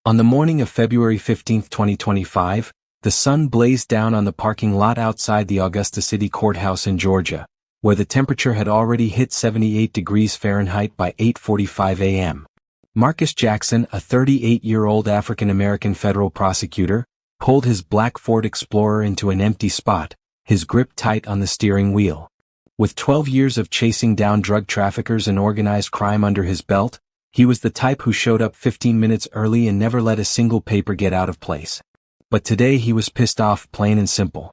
On the morning of February 15, 2025, the sun blazed down on the parking lot outside the Augusta City Courthouse in Georgia, where the temperature had already hit 78 degrees Fahrenheit by 8:45 a.m. Marcus Jackson, a 38-year-old African-American federal prosecutor, pulled his black Ford Explorer into an empty spot, his grip tight on the steering wheel. With 12 years of chasing down drug traffickers and organized crime under his belt, he was the type who showed up 15 minutes early and never let a single paper get out of place. But today he was pissed off, plain and simple.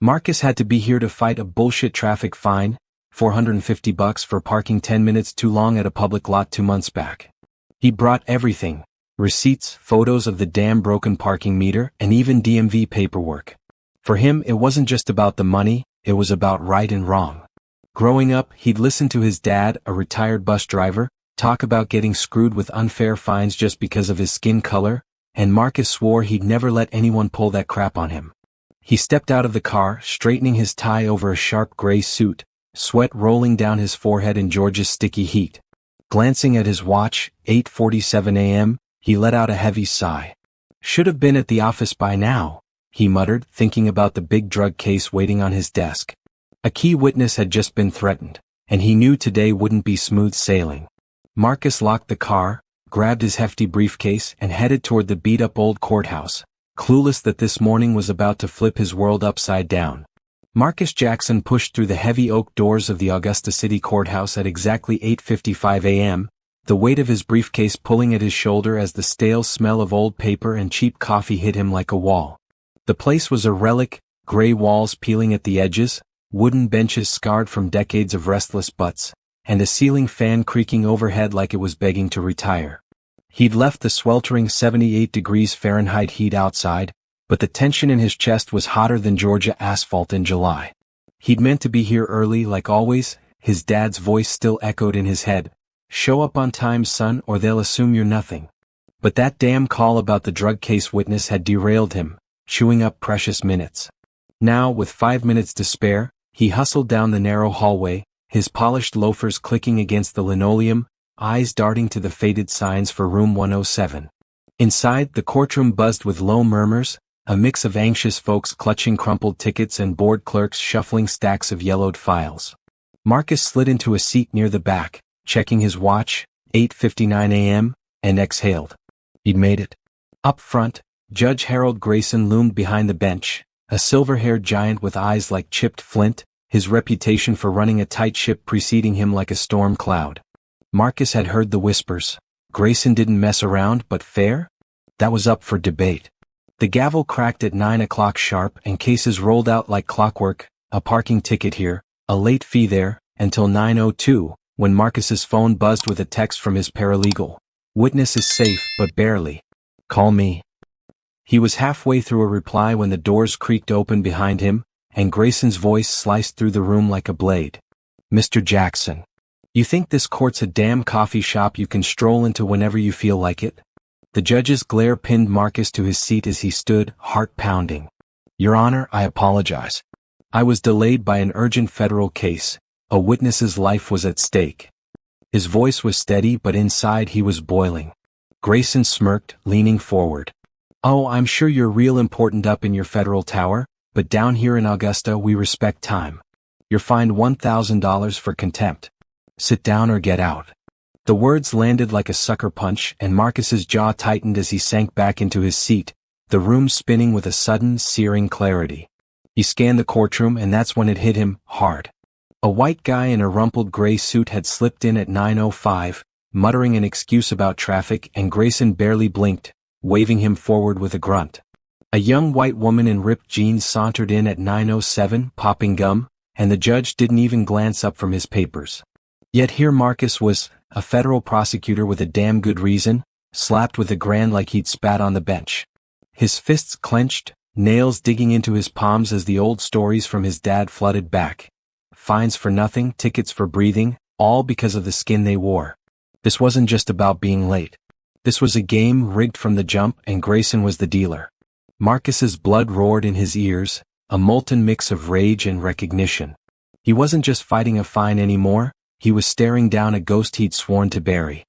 Marcus had to be here to fight a bullshit traffic fine, $450 for parking 10 minutes too long at a public lot 2 months back. He brought everything: receipts, photos of the damn broken parking meter, and even DMV paperwork. For him, it wasn't just about the money, it was about right and wrong. Growing up, he'd listened to his dad, a retired bus driver, talk about getting screwed with unfair fines just because of his skin color, and Marcus swore he'd never let anyone pull that crap on him. He stepped out of the car, straightening his tie over a sharp gray suit, sweat rolling down his forehead in Georgia's sticky heat. Glancing at his watch, 8:47 a.m., he let out a heavy sigh. Should have been at the office by now, he muttered, thinking about the big drug case waiting on his desk. A key witness had just been threatened, and he knew today wouldn't be smooth sailing. Marcus locked the car, grabbed his hefty briefcase, and headed toward the beat-up old courthouse, clueless that this morning was about to flip his world upside down. Marcus Jackson pushed through the heavy oak doors of the Augusta City Courthouse at exactly 8:55 a.m., the weight of his briefcase pulling at his shoulder as the stale smell of old paper and cheap coffee hit him like a wall. The place was a relic, gray walls peeling at the edges, wooden benches scarred from decades of restless butts, and a ceiling fan creaking overhead like it was begging to retire. He'd left the sweltering 78 degrees Fahrenheit heat outside, but the tension in his chest was hotter than Georgia asphalt in July. He'd meant to be here early like always, his dad's voice still echoed in his head. Show up on time, son, or they'll assume you're nothing. But that damn call about the drug case witness had derailed him, chewing up precious minutes. Now, with 5 minutes to spare, he hustled down the narrow hallway, his polished loafers clicking against the linoleum, eyes darting to the faded signs for room 107. Inside, the courtroom buzzed with low murmurs, a mix of anxious folks clutching crumpled tickets and bored clerks shuffling stacks of yellowed files. Marcus slid into a seat near the back, checking his watch, 8:59 a.m., and exhaled. He'd made it. Up front, Judge Harold Grayson loomed behind the bench, a silver-haired giant with eyes like chipped flint, his reputation for running a tight ship preceding him like a storm cloud. Marcus had heard the whispers. Grayson didn't mess around, but fair? That was up for debate. The gavel cracked at 9 o'clock sharp and cases rolled out like clockwork, a parking ticket here, a late fee there, until 9:02, when Marcus's phone buzzed with a text from his paralegal. Witness is safe, but barely. Call me. He was halfway through a reply when the doors creaked open behind him, and Grayson's voice sliced through the room like a blade. Mr. Jackson. You think this court's a damn coffee shop you can stroll into whenever you feel like it? The judge's glare pinned Marcus to his seat as he stood, heart pounding. Your Honor, I apologize. I was delayed by an urgent federal case. A witness's life was at stake. His voice was steady, but inside he was boiling. Grayson smirked, leaning forward. Oh, I'm sure you're real important up in your federal tower, but down here in Augusta we respect time. You're fined $1,000 for contempt. Sit down or get out. The words landed like a sucker punch, and Marcus's jaw tightened as he sank back into his seat, the room spinning with a sudden, searing clarity. He scanned the courtroom, and that's when it hit him, hard. A white guy in a rumpled gray suit had slipped in at 9:05, muttering an excuse about traffic, and Grayson barely blinked, waving him forward with a grunt. A young white woman in ripped jeans sauntered in at 9:07, popping gum, and the judge didn't even glance up from his papers. Yet here Marcus was, a federal prosecutor with a damn good reason, slapped with a grand like he'd spat on the bench. His fists clenched, nails digging into his palms as the old stories from his dad flooded back. Fines for nothing, tickets for breathing, all because of the skin they wore. This wasn't just about being late. This was a game rigged from the jump, and Grayson was the dealer. Marcus's blood roared in his ears, a molten mix of rage and recognition. He wasn't just fighting a fine anymore, he was staring down a ghost he'd sworn to bury.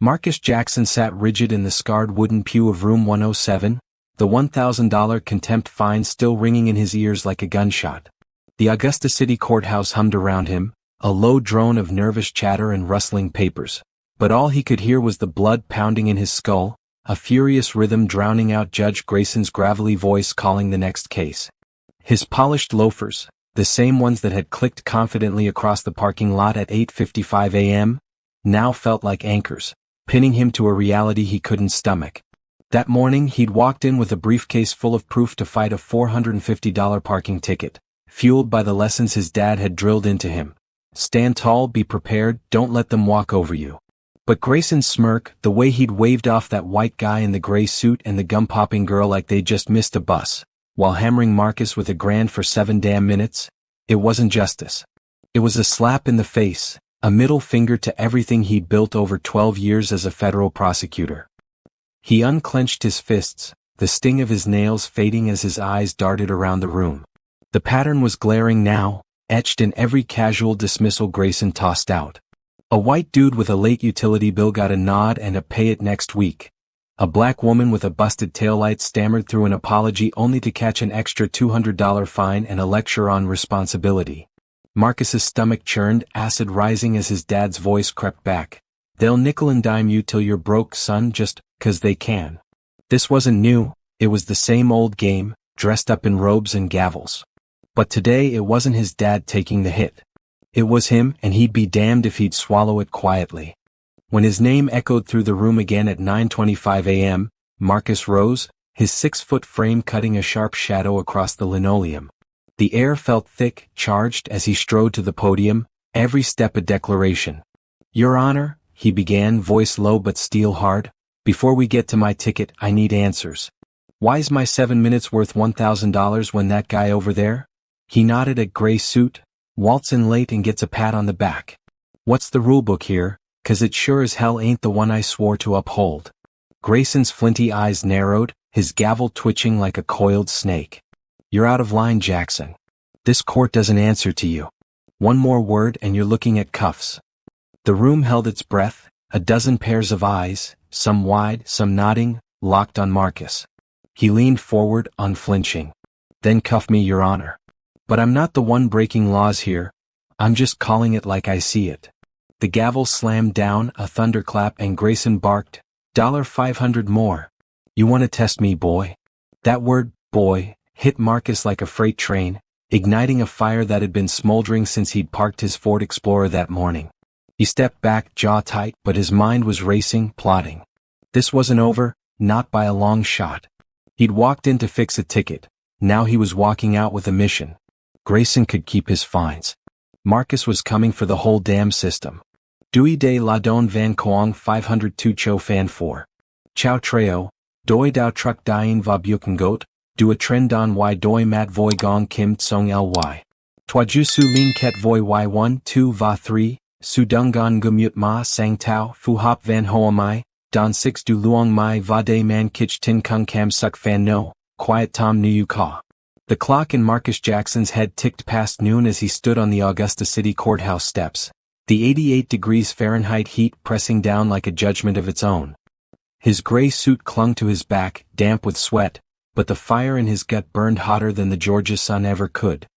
Marcus Jackson sat rigid in the scarred wooden pew of room 107, the $1,000 contempt fine still ringing in his ears like a gunshot. The Augusta City courthouse hummed around him, a low drone of nervous chatter and rustling papers. But all he could hear was the blood pounding in his skull, a furious rhythm drowning out Judge Grayson's gravelly voice calling the next case. His polished loafers, the same ones that had clicked confidently across the parking lot at 8:55 a.m., now felt like anchors, pinning him to a reality he couldn't stomach. That morning he'd walked in with a briefcase full of proof to fight a $450 parking ticket, fueled by the lessons his dad had drilled into him. Stand tall, be prepared, don't let them walk over you. But Grayson's smirk, the way he'd waved off that white guy in the gray suit and the gum-popping girl like they'd just missed a bus, while hammering Marcus with $1,000 for 7 damn minutes, it wasn't justice. It was a slap in the face, a middle finger to everything he'd built over 12 years as a federal prosecutor. He unclenched his fists, the sting of his nails fading as his eyes darted around the room. The pattern was glaring now, etched in every casual dismissal Grayson tossed out. A white dude with a late utility bill got a nod and a pay it next week. A black woman with a busted taillight stammered through an apology only to catch an extra $200 fine and a lecture on responsibility. Marcus's stomach churned, acid rising as his dad's voice crept back. They'll nickel and dime you till you're broke, son, just 'cause they can. This wasn't new, it was the same old game, dressed up in robes and gavels. But today it wasn't his dad taking the hit. It was him, and he'd be damned if he'd swallow it quietly. When his name echoed through the room again at 9:25 a.m., Marcus rose, his 6-foot frame cutting a sharp shadow across the linoleum. The air felt thick, charged as he strode to the podium, every step a declaration. Your Honor, he began, voice low but steel hard, before we get to my ticket, I need answers. Why's my 7 minutes worth $1,000 when that guy over there? He nodded at gray suit, waltz in late and gets a pat on the back. What's the rulebook here, 'cause it sure as hell ain't the one I swore to uphold. Grayson's flinty eyes narrowed, his gavel twitching like a coiled snake. You're out of line, Jackson. This court doesn't answer to you. One more word and you're looking at cuffs. The room held its breath, a dozen pairs of eyes, some wide, some nodding, locked on Marcus. He leaned forward, unflinching. Then cuff me, Your Honor. But I'm not the one breaking laws here. I'm just calling it like I see it. The gavel slammed down, a thunderclap, and Grayson barked, $500 more. You want to test me, boy? That word, boy, hit Marcus like a freight train, igniting a fire that had been smoldering since he'd parked his Ford Explorer that morning. He stepped back, jaw tight, but his mind was racing, plotting. This wasn't over, not by a long shot. He'd walked in to fix a ticket. Now he was walking out with a mission. Grayson could keep his fines. Marcus was coming for the whole damn system. Dewey de la Don Van Koong 502 Cho Fan 4. Chow Treo, Doi Dao Truck Dien Va Bukengot, Du a Tren Don Y Doi Mat Voi Gong Kim Tsong Ly. Twaju Su Lin Ket Voi Y1 2 Va 3, Su Dungan Gumut Ma Sang Tao Fu Hop Van Hoa Mai, Don 6 Du Luong Mai Va De Man Kich Tin Kung Kam Suk Fan No, Quiet Tom Nuyu Ka. The clock in Marcus Jackson's head ticked past noon as he stood on the Augusta City courthouse steps, the 88 degrees Fahrenheit heat pressing down like a judgment of its own. His gray suit clung to his back, damp with sweat, but the fire in his gut burned hotter than the Georgia sun ever could.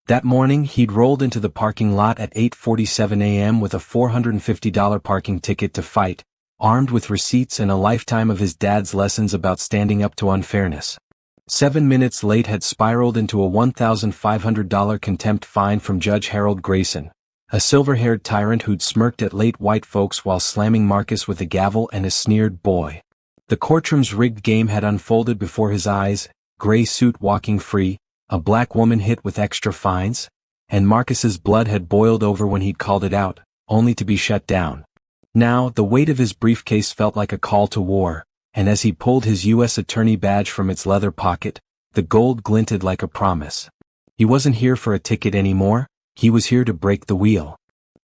That morning he'd rolled into the parking lot at 8:47 a.m. with a $450 parking ticket to fight, armed with receipts and a lifetime of his dad's lessons about standing up to unfairness. 7 minutes late had spiraled into a $1,500 contempt fine from Judge Harold Grayson, a silver-haired tyrant who'd smirked at late white folks while slamming Marcus with a gavel and a sneered boy. The courtroom's rigged game had unfolded before his eyes, gray suit walking free, a black woman hit with extra fines, and Marcus's blood had boiled over when he'd called it out, only to be shut down. Now, the weight of his briefcase felt like a call to war, and as he pulled his U.S. attorney badge from its leather pocket, the gold glinted like a promise. He wasn't here for a ticket anymore, he was here to break the wheel.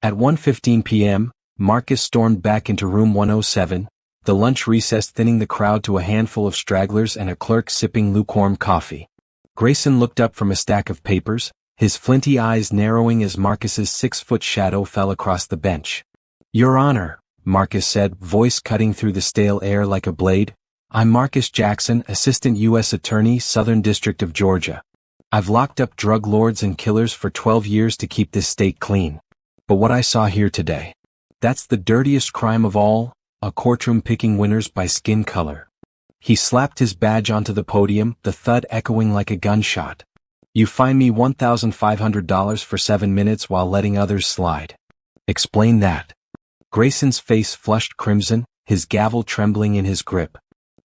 At 1:15 p.m., Marcus stormed back into room 107, the lunch recess thinning the crowd to a handful of stragglers and a clerk sipping lukewarm coffee. Grayson looked up from a stack of papers, his flinty eyes narrowing as Marcus's 6-foot shadow fell across the bench. Your Honor, Marcus said, voice cutting through the stale air like a blade. "I'm Marcus Jackson, Assistant U.S. Attorney, Southern District of Georgia. I've locked up drug lords and killers for 12 years to keep this state clean. But what I saw here today, that's the dirtiest crime of all, a courtroom picking winners by skin color." He slapped his badge onto the podium, the thud echoing like a gunshot. "You fine me $1,500 for 7 minutes while letting others slide. Explain that." Grayson's face flushed crimson, his gavel trembling in his grip.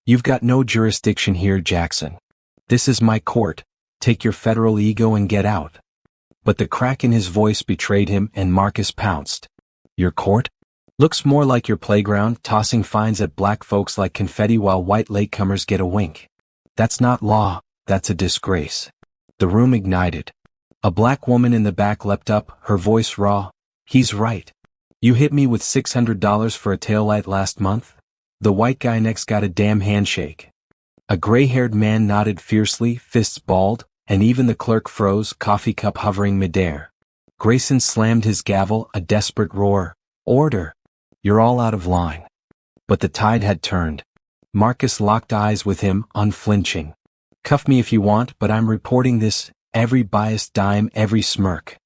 "You've got no jurisdiction here, Jackson. This is my court. Take your federal ego and get out." But the crack in his voice betrayed him, and Marcus pounced. "Your court? Looks more like your playground, tossing fines at black folks like confetti while white latecomers get a wink. That's not law, that's a disgrace." The room ignited. A black woman in the back leapt up, her voice raw. "He's right. You hit me with $600 for a taillight last month? The white guy next got a damn handshake." A gray-haired man nodded fiercely, fists balled, and even the clerk froze, coffee cup hovering midair. Grayson slammed his gavel, a desperate roar. "Order! You're all out of line." But the tide had turned. Marcus locked eyes with him, unflinching. "Cuff me if you want, but I'm reporting this, every biased dime, every smirk.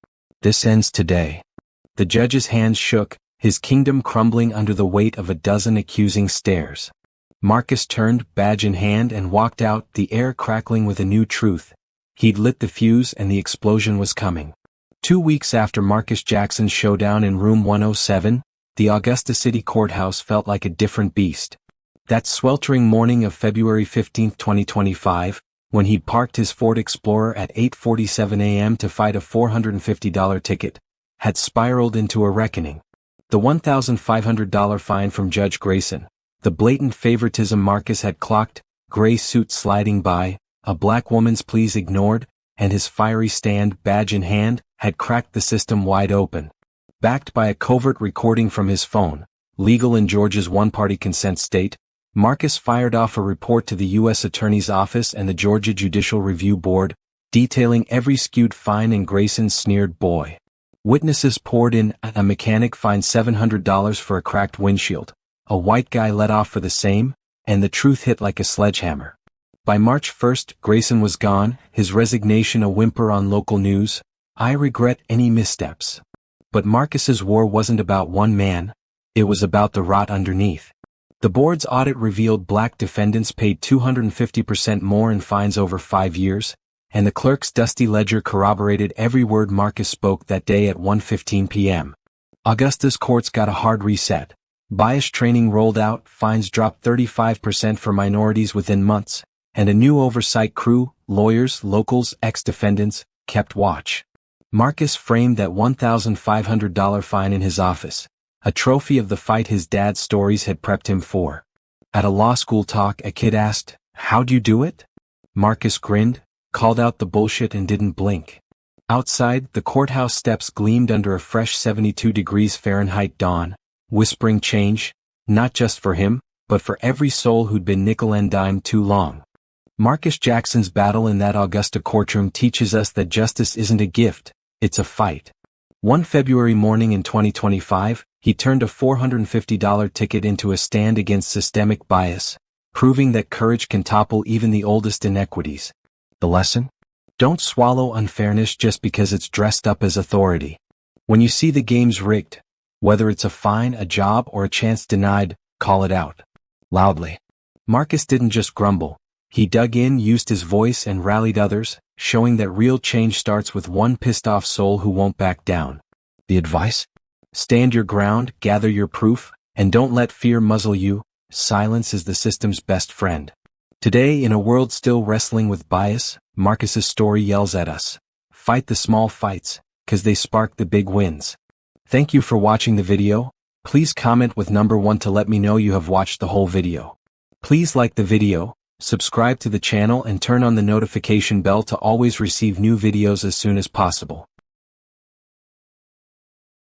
This ends today." The judge's hands shook, his kingdom crumbling under the weight of a dozen accusing stares. Marcus turned, badge in hand, and walked out, the air crackling with a new truth. He'd lit the fuse and the explosion was coming. 2 weeks after Marcus Jackson's showdown in room 107, the Augusta City Courthouse felt like a different beast. That sweltering morning of February 15, 2025, when he'd parked his Ford Explorer at 8:47 a.m. to fight a $450 ticket, had spiraled into a reckoning. The $1,500 fine from Judge Grayson, the blatant favoritism Marcus had clocked, gray suit sliding by, a black woman's pleas ignored, and his fiery stand, badge in hand, had cracked the system wide open. Backed by a covert recording from his phone, legal in Georgia's one-party consent state, Marcus fired off a report to the U.S. Attorney's Office and the Georgia Judicial Review Board, detailing every skewed fine in Grayson's sneered boy. Witnesses poured in, a mechanic fined $700 for a cracked windshield, a white guy let off for the same, and the truth hit like a sledgehammer. By March 1st, Grayson was gone, his resignation a whimper on local news. "I regret any missteps." But Marcus's war wasn't about one man, it was about the rot underneath. The board's audit revealed black defendants paid 250% more in fines over 5 years, and the clerk's dusty ledger corroborated every word Marcus spoke that day at 1:15 p.m. Augusta's courts got a hard reset. Bias training rolled out, fines dropped 35% for minorities within months, and a new oversight crew, lawyers, locals, ex-defendants, kept watch. Marcus framed that $1,500 fine in his office, a trophy of the fight his dad's stories had prepped him for. At a law school talk, a kid asked, "How'd you do it?" Marcus grinned, called out the bullshit and didn't blink. Outside, the courthouse steps gleamed under a fresh 72 degrees Fahrenheit dawn, whispering change, not just for him, but for every soul who'd been nickel and dime too long. Marcus Jackson's battle in that Augusta courtroom teaches us that justice isn't a gift, it's a fight. One February morning in 2025, he turned a $450 ticket into a stand against systemic bias, proving that courage can topple even the oldest inequities. The lesson? Don't swallow unfairness just because it's dressed up as authority. When you see the games rigged, whether it's a fine, a job, or a chance denied, call it out. Loudly. Marcus didn't just grumble. He dug in, used his voice, and rallied others, showing that real change starts with one pissed-off soul who won't back down. The advice? Stand your ground, gather your proof, and don't let fear muzzle you. Silence is the system's best friend. Today, in a world still wrestling with bias, Marcus's story yells at us. Fight the small fights, 'cause they spark the big wins. Thank you for watching the video. Please comment with number 1 to let me know you have watched the whole video. Please like the video, subscribe to the channel and turn on the notification bell to always receive new videos as soon as possible.